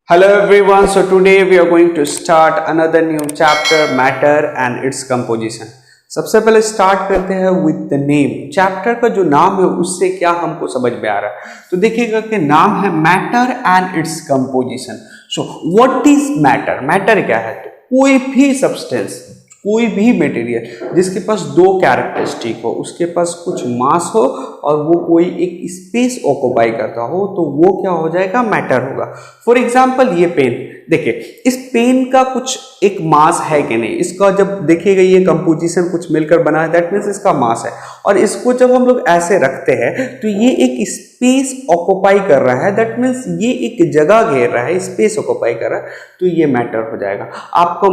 Hello everyone, so today we are going to start another new chapter, matter and its composition. सबसे पहले start करते हैं with the name. Chapter का जो नाम है उससे क्या हमको समझ में आ रहा है, तो देखिएगा कि नाम है matter and its composition. So what is matter? Matter क्या है? तो कोई भी सब्सटेंस, कोई भी मटेरियल जिसके पास दो कैरेक्टरिस्टिक हो, उसके पास कुछ मास हो और वो कोई एक स्पेस ऑक्युपाई करता हो, तो वो क्या हो जाएगा? मैटर होगा। फॉर एग्जाम्पल ये पेन, देखिए इस पेन का कुछ एक मास है कि नहीं, इसका जब देखिएगा ये कंपोजिशन कुछ मिलकर बना है, दैट मीन्स इसका मास है। और इसको जब हम लोग ऐसे रखते हैं तो ये एक स्पेस ऑक्युपाई कर रहा है, दैट मीन्स ये एक जगह घेर रहा है, स्पेस ऑक्युपाई कर रहा है, तो ये मैटर हो जाएगा। आपका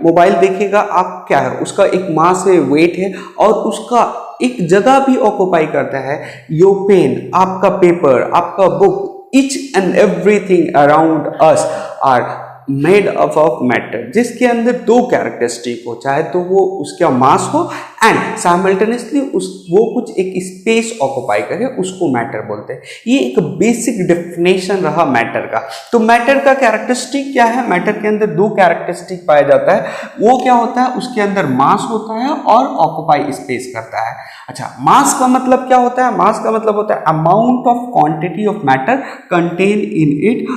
मोबाइल देखिएगा आप, क्या है? उसका एक मास है, वेट है और उसका एक जगह भी ऑक्युपाई करता है। योर पेन, आपका पेपर, आपका book, each and everything around us are made up of matter, जिसके अंदर दो कैरेक्टरिस्टिक हो, चाहे तो वो उसका मास हो एंड साइमल्टेनियसली वो कुछ एक स्पेस ऑक्युपाई करे, उसको मैटर बोलते हैं। ये एक बेसिक डेफिनेशन रहा मैटर का। तो मैटर का कैरेक्टरिस्टिक क्या है? मैटर के अंदर दो कैरेक्टरिस्टिक पाया जाता है। वो क्या होता है? उसके अंदर मास होता है और ऑक्युपाई स्पेस करता है। अच्छा, मास का मतलब क्या होता है? मास का मतलब होता है amount of quantity of matter contain in it.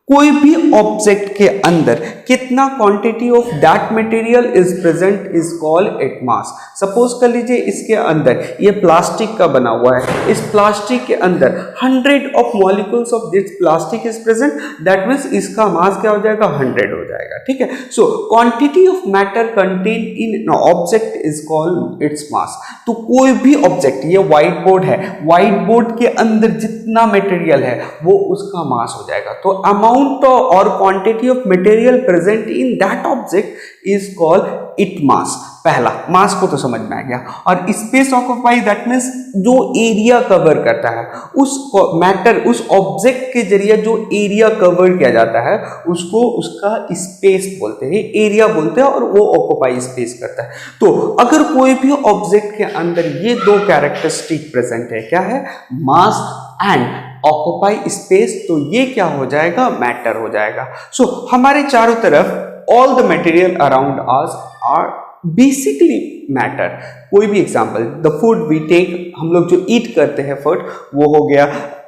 कोई भी ऑब्जेक्ट के अंदर कितना quantity of that material is present is called it mass. Suppose कर लीजिए इसके अंदर ये प्लास्टिक का बना हुआ है, इस प्लास्टिक के अंदर 100 of molecules of this plastic is present, that means इसका मास क्या हो जाएगा? 100 हो जाएगा। ठीक है, so quantity of matter contain in object is called its mass. तो कोई भी ऑब्जेक्ट, ये व्हाइट बोर्ड है, व्हाइट बोर्ड के अंदर जितना मटेरियल है वो उसका मास हो जाएगा। तो अमाउंट और quantity of material present in that object is called it mass. पहला मास को तो समझ में आ गया। और स्पेस ऑक्युपाई, दैट मीन्स जो एरिया कवर करता है, उस मैटर, उस ऑब्जेक्ट के जरिए जो एरिया कवर किया जाता है उसको उसका स्पेस बोलते हैं, एरिया बोलते हैं, और वो ऑक्युपाई स्पेस करता है। तो अगर कोई भी ऑब्जेक्ट के अंदर ये दो कैरेक्टरिस्टिक प्रेजेंट है, क्या है? मास एंड ऑक्युपाई स्पेस, तो ये क्या हो जाएगा? मैटर हो जाएगा। सो हमारे चारों तरफ all the material around us are basically matter. कोई भी example, the food we take, हम लोग जो ईट करते हैं फूड, वो हो गया।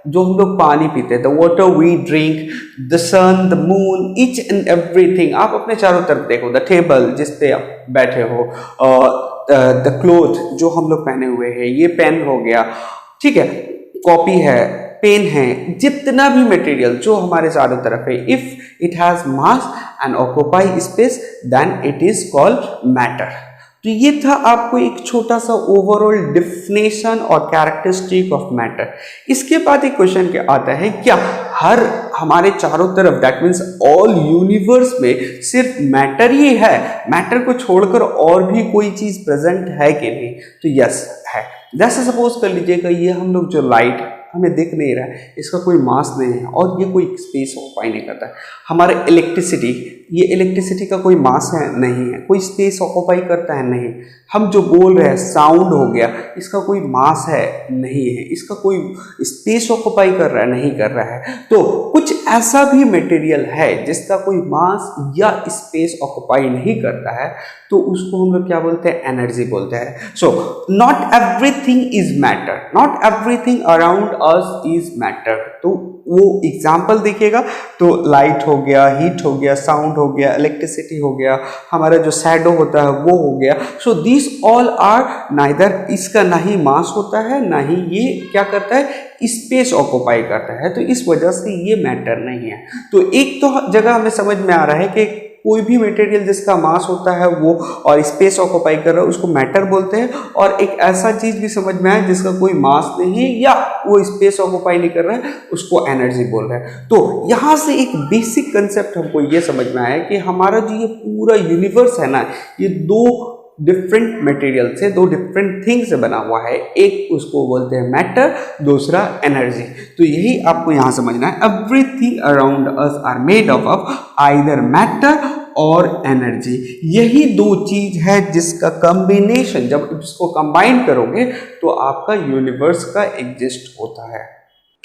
जो हम लोग पानी पीते हैं, the water we drink, the sun, the moon, each and everything. आप अपने चारों तरफ देखो, द टेबल जिस पे आप बैठे हो, द क्लोथ जो हम लोग पहने हुए हैं, ये पेन हो गया, ठीक है, कॉपी है, पेन है, जितना भी मटेरियल जो हमारे चारों तरफ है, if it has mass and occupy space then it is called matter. तो ये था आपको एक छोटा सा ओवरऑल डिफिनेशन और कैरेक्टरिस्टिक ऑफ मैटर। इसके बाद एक क्वेश्चन क्या आता है, क्या हर हमारे चारों तरफ, दैट मीन्स ऑल यूनिवर्स में सिर्फ मैटर ही है, मैटर को छोड़कर और भी कोई चीज प्रेजेंट है कि नहीं? तो यस है। जैसे सपोज कर लीजिएगा ये हम लोग जो लाइट हमें दिख नहीं रहा है, इसका कोई मास नहीं है और ये कोई स्पेस ऑक्युपाई नहीं करता है। हमारे इलेक्ट्रिसिटी, ये इलेक्ट्रिसिटी का कोई मास है? नहीं है। कोई स्पेस ऑक्युपाई करता है? नहीं। हम जो बोल रहे हैं, साउंड हो गया, इसका कोई मास है? नहीं है। इसका कोई स्पेस ऑक्युपाई कर रहा है? नहीं कर रहा है। तो कुछ ऐसा भी मटेरियल है जिसका कोई मास या स्पेस ऑक्युपाई नहीं करता है, तो उसको हम लोग क्या बोलते हैं? एनर्जी बोलते हैं। So not everything is matter, not everything around us is matter. तो वो एग्जाम्पल देखिएगा तो लाइट हो गया, हीट हो गया, साउंड हो गया, इलेक्ट्रिसिटी हो गया, हमारा जो शैडो होता है वो हो गया। So this all are neither, इसका ना ही मास होता है ना ही ये क्या करता है? स्पेस ऑक्युपाई करता है। तो इस वजह से ये मैटर नहीं है। तो एक तो जगह हमें समझ में आ रहा है कि कोई भी मटेरियल जिसका मास होता है वो और स्पेस ऑक्युपाई कर रहा है उसको मैटर बोलते हैं, और एक ऐसा चीज भी समझ में आया जिसका कोई मास नहीं है या वो स्पेस ऑक्युपाई नहीं कर रहा है, उसको एनर्जी बोल रहा है। तो यहाँ से एक बेसिक कंसेप्ट हमको ये समझ में आया कि हमारा जो ये पूरा यूनिवर्स है ना, ये दो डिफरेंट मटेरियल से, दो डिफरेंट थिंग से बना हुआ है। एक उसको बोलते हैं मैटर, दूसरा एनर्जी। तो यही आपको यहाँ समझना है। Everything around us are made up of either matter और एनर्जी। यही दो चीज है जिसका कॉम्बिनेशन, जब इसको कंबाइन करोगे तो आपका यूनिवर्स का एग्जिस्ट होता है।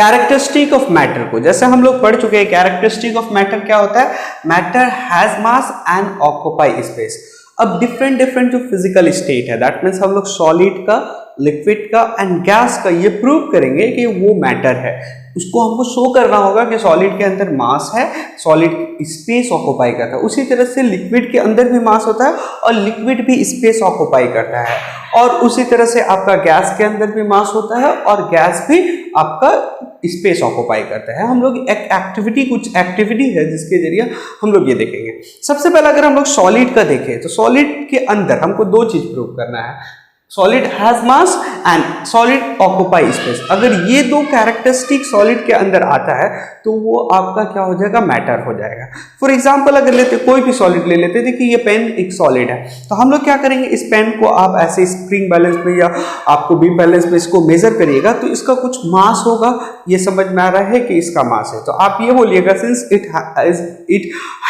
कैरेक्टरिस्टिक ऑफ मैटर को, जैसे हम लोग पढ़ चुके हैं कैरेक्टरिस्टिक ऑफ मैटर क्या होता है, matter has mass and occupy space. अब डिफरेंट डिफरेंट जो फिजिकल स्टेट है, दैट मीन्स हम लोग सॉलिड का, लिक्विड का एंड गैस का ये प्रूव करेंगे कि वो मैटर है। उसको हमको शो करना होगा कि सॉलिड के अंदर मास है, सॉलिड स्पेस ऑक्यूपाई करता है। उसी तरह से लिक्विड के अंदर भी मास होता है और लिक्विड भी स्पेस ऑक्यूपाई करता है। और उसी तरह से आपका गैस के अंदर भी मास होता है और गैस भी आपका स्पेस ऑक्यूपाई करता है। हम लोग एक एक्टिविटी, कुछ एक्टिविटी है जिसके जरिए हम लोग ये देखेंगे। सबसे पहले अगर हम लोग सॉलिड का देखें तो सॉलिड के अंदर हमको दो चीज प्रूव करना है, solid has mass and solid occupy space. अगर ये दो कैरेक्टरिस्टिक सॉलिड के अंदर आता है तो वो आपका क्या हो जाएगा, मैटर हो जाएगा। फॉर एग्जांपल अगर लेते, कोई भी सॉलिड ले लेते, देखिए ये पेन एक सॉलिड है, तो हम लोग क्या करेंगे, इस पेन को आप ऐसे स्प्रिंग बैलेंस पे या आपको बीम बैलेंस पे इसको मेजर करिएगा तो इसका कुछ मास होगा, ये समझ में आ रहा है कि इसका मास है। तो आप ये बोलिएगा since it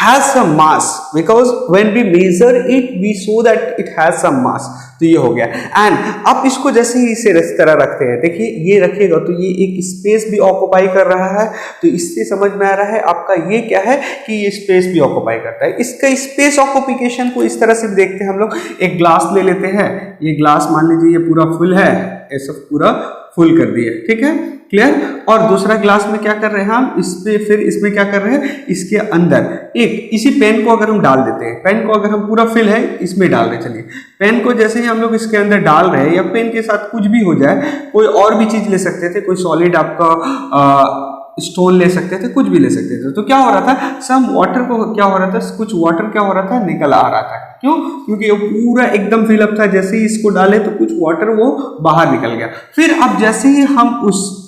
has some mass, because when we measure it we show that it has some mass. तो ये हो गया। एंड आप इसको जैसे ही इसे इस तरह रखते हैं, देखिए ये रखिएगा तो ये एक स्पेस भी ऑक्यूपाई कर रहा है, तो इससे समझ में आ रहा है आपका ये क्या है कि ये स्पेस भी ऑक्यूपाई करता है। इसका स्पेस ऑक्यूपिकेशन को इस तरह से भी देखते हैं हम लोग। एक ग्लास ले लेते हैं, ये ग्लास मान लीजिए ये पूरा फुल है, ये सब पूरा फुल कर दिया, ठीक है, क्लियर। और दूसरा ग्लास में क्या कर रहे हैं हम, इस पे फिर इसमें क्या कर रहे हैं, इसके अंदर एक इसी पेन को अगर हम डाल देते हैं, पेन को अगर हम पूरा फिल है इसमें डाल रहे, चलिए पेन को जैसे ही हम लोग इसके अंदर डाल रहे हैं या पेन के साथ कुछ भी हो जाए, कोई और भी चीज ले सकते थे, कोई सॉलिड आपका स्टोन ले सकते थे, कुछ भी ले सकते थे, तो क्या हो रहा था, सम वाटर को क्या हो रहा था, कुछ वाटर क्या हो रहा था, निकल आ रहा था। क्यों? क्योंकि वो पूरा एकदम फिलअप था, जैसे ही इसको डाले तो कुछ वाटर वो बाहर निकल गया। फिर अब जैसे ही हम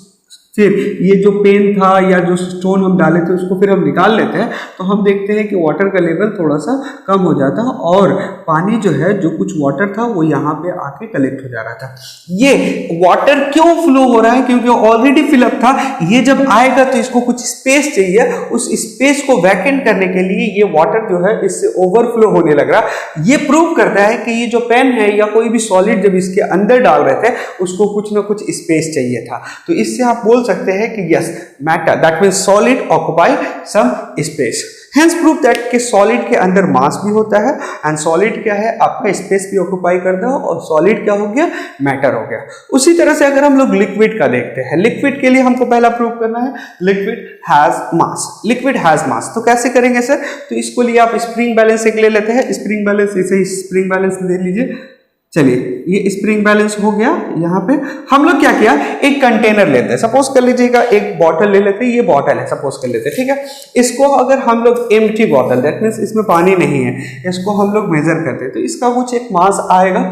फिर ये जो पेन था या जो स्टोन हम डाले थे उसको फिर हम निकाल लेते हैं, तो हम देखते हैं कि वाटर का लेवल थोड़ा सा कम हो जाता है और पानी जो है, जो कुछ वाटर था वो यहाँ पे आके कलेक्ट हो जा रहा था। ये वाटर क्यों फ्लो हो रहा है, क्योंकि ऑलरेडी फिलअप था। ये जब आएगा तो इसको कुछ स्पेस चाहिए, उस स्पेस को वैकेंट करने के लिए ये वाटर जो है इससे ओवरफ्लो होने लग रहा। ये प्रूव करता है कि ये जो पेन है या कोई भी सॉलिड जब इसके अंदर डाल रहे थे उसको कुछ ना कुछ स्पेस चाहिए था। तो इससे आप बोल सकते हैं कि yes, matter that means solid occupy some space. Hence prove that कि सॉलिड के अंदर मास भी होता है एंड सॉलिड क्या है, आपका स्पेस भी ऑक्यूपाई करता है और सॉलिड क्या हो गया, मैटर हो गया। उसी तरह से अगर हम लोग लिक्विड का देखते हैं, लिक्विड के लिए हमको पहला प्रूव करना है liquid has mass, liquid has मास। तो कैसे करेंगे सर, तो इसको लिए आप स्प्रिंग बैलेंस एक ले लेते हैं, स्प्रिंग बैलेंस इसे ही स्प्रिंग बैलेंस ले लीजिए। चलिए ये स्प्रिंग बैलेंस हो गया। यहाँ पे हम लोग क्या किया, एक कंटेनर लेते हैं, सपोज कर लीजिएगा एक बॉटल ले लेते हैं, ये बॉटल है सपोज कर लेते हैं, ठीक है। इसको अगर हम लोग एम्प्टी बॉटल, दैट मीन्स इसमें पानी नहीं है, इसको हम लोग मेजर करते हैं तो इसका कुछ एक मास आएगा,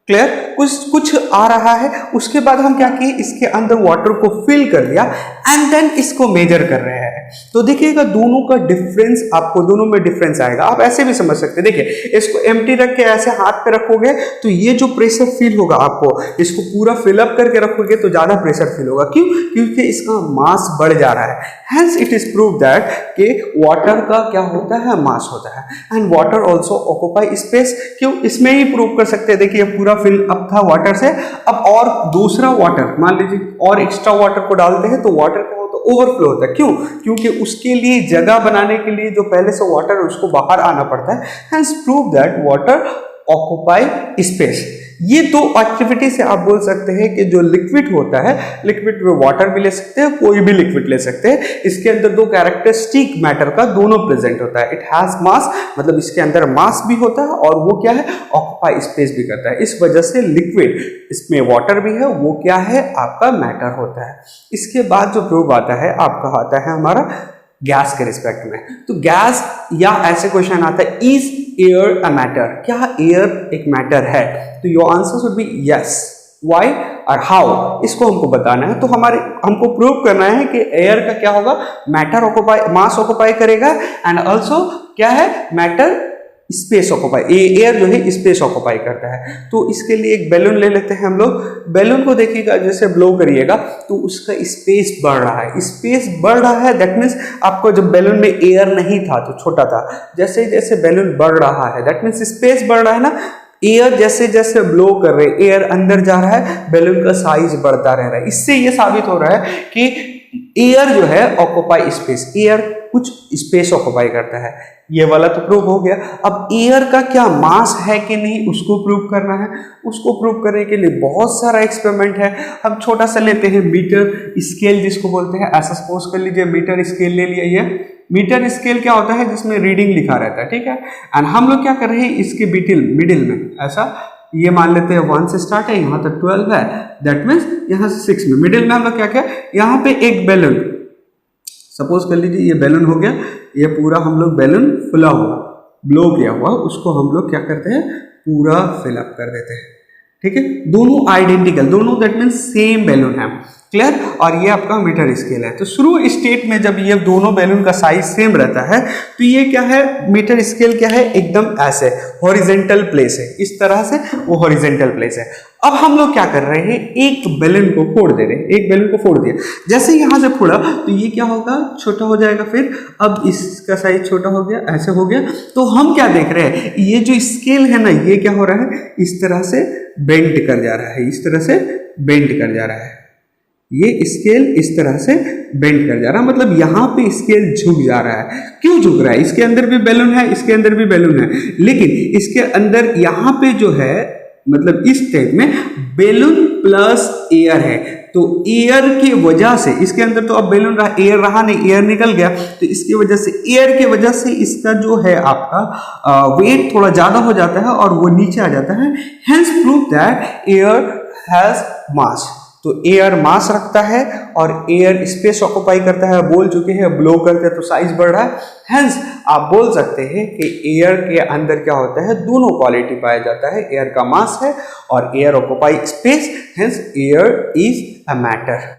क्लियर, कुछ आ रहा है। उसके बाद हम क्या किए, इसके अंदर वाटर को फिल कर दिया एंड देन इसको मेजर कर रहे हैं। तो देखिएगा दोनों का डिफरेंस, आपको दोनों में डिफरेंस आएगा। आप ऐसे भी समझ सकते हैं, देखिए इसको एम्प्टी रख के ऐसे हाथ पे रखोगे तो ये जो प्रेशर फील होगा आपको, इसको पूरा फिलअप करके रखोगे तो ज्यादा प्रेशर फील होगा। क्यों? क्योंकि इसका मास बढ़ जा रहा है। Hence it is prove that कि वाटर का क्या होता है, मास होता है and water also occupy space. क्यों? इसमें ही प्रूव कर सकते हैं। देखिए पूरा फिल अप था वाटर से, अब और दूसरा वाटर मान लीजिए और एक्स्ट्रा वाटर को डालते हैं तो वाटर क्या होता है, ओवरफ्लो होता है। क्यों? क्योंकि उसके लिए जगह बनाने के लिए जो पहले से वाटर है उसको बाहर आना पड़ता है। Hence prove that water occupy space. ये दो एक्टिविटी से आप बोल सकते हैं कि जो लिक्विड होता है, लिक्विड में वाटर भी ले सकते हैं, कोई भी लिक्विड ले सकते हैं, इसके अंदर दो कैरेक्टरिस्टिक मैटर का दोनों प्रेजेंट होता है। इट हैज मास, मतलब इसके अंदर मास भी होता है और वो क्या है, ऑक्यूपाई स्पेस भी करता है। इस वजह से लिक्विड, इसमें वाटर भी है, वो क्या है, आपका मैटर होता है। इसके बाद जो प्रूव आता है आपका आता है हमारा गैस के रिस्पेक्ट में। तो गैस या ऐसे क्वेश्चन आता है, इज एयर अ मैटर, क्या एयर एक मैटर है? तो your answer should be yes. Why और हाउ, इसको हमको बताना है। तो हमको प्रूव करना है कि एयर का क्या होगा, मैटर ऑक्यूपाई, मास ऑक्यूपाई करेगा एंड ऑल्सो क्या है, मैटर स्पेस ऑक्यूपाई, एयर जो है स्पेस ऑक्यूपाई करता है। तो इसके लिए एक बैलून ले लेते हैं हम लोग। बैलून को देखिएगा, जैसे ब्लो करिएगा तो उसका स्पेस बढ़ रहा है, स्पेस बढ़ रहा है। दैट मीन्स आपको जब बैलून में एयर नहीं था तो छोटा था, जैसे जैसे बैलून बढ़ रहा है दैट मीन्स स्पेस बढ़ रहा है ना। एयर जैसे जैसे ब्लो कर रहे हैं, एयर अंदर जा रहा है, बैलून का साइज बढ़ता रह रहा है। इससे ये साबित हो रहा है कि एयर जो है ऑक्यूपाई स्पेस, एयर कुछ स्पेस ऑक्यूपाई करता है, ये वाला तो प्रूव हो गया। अब एयर का क्या मास है कि नहीं उसको प्रूव करना है। उसको प्रूव करने के लिए बहुत सारा एक्सपेरिमेंट है। हम छोटा सा लेते हैं मीटर स्केल जिसको बोलते हैं। ऐसा सपोज कर लीजिए मीटर स्केल ले लिया। ये मीटर स्केल क्या होता है, जिसमें रीडिंग लिखा रहता है, ठीक है। एंड हम लोग क्या कर रहे हैं, इसके मिडिल में ऐसा ये मान लेते हैं 1 से स्टार्ट है, यहाँ तक 12 है, दैट मीन्स यहाँ से 6 में मिडिल में हम लोग क्या क्या, यहाँ पे एक बैलून सपोज कर लीजिए, ये बैलून हो गया, ये पूरा हम लोग बैलून फुला हुआ ब्लो किया हुआ, उसको हम लोग क्या करते हैं, पूरा फिलअप कर देते हैं, ठीक है। दोनों आइडेंटिकल, दोनों दैट मीन्स सेम बैलून है, क्लियर। और ये आपका मीटर स्केल है। तो शुरू स्टेट में जब ये दोनों बैलून का साइज सेम रहता है तो ये क्या है, मीटर स्केल क्या है, एकदम ऐसे हॉरिजेंटल प्लेस है, इस तरह से वो हॉरिजेंटल प्लेस है। अब हम लोग क्या कर रहे हैं, एक बैलून को फोड़ दे रहे हैं, एक बैलून को फोड़ दिया, जैसे यहां से फोड़ा तो ये क्या होगा, छोटा हो जाएगा। फिर अब इसका साइज छोटा हो गया, ऐसे हो गया। तो हम क्या देख रहे हैं, ये जो स्केल है ना, ये क्या हो रहा है, इस तरह से बेंड कर जा रहा है, इस तरह से बेंड कर जा रहा है। ये स्केल इस तरह से बेंड कर जा रहा है, मतलब यहाँ पे स्केल झुक जा रहा है। क्यों झुक रहा है, इसके अंदर भी बैलून है, इसके अंदर भी बैलून है, लेकिन इसके अंदर यहाँ पे जो है, मतलब इस टाइप में बैलून प्लस एयर है, तो एयर की वजह से इसके अंदर तो अब बैलून रहा, एयर रहा नहीं, एयर निकल गया, तो इसकी वजह से, एयर की वजह से इसका जो है आपका वेट थोड़ा ज्यादा हो जाता है और वो नीचे आ जाता है। Hence prove that air has मास। तो एयर मास रखता है और एयर स्पेस ऑक्यूपाई करता है, बोल चुके हैं, ब्लो करते हैं तो साइज बढ़ रहा है। हेंस आप बोल सकते हैं कि एयर के अंदर क्या होता है, दोनों क्वालिटी पाया जाता है, एयर का मास है और air occupy space, hence air is a matter.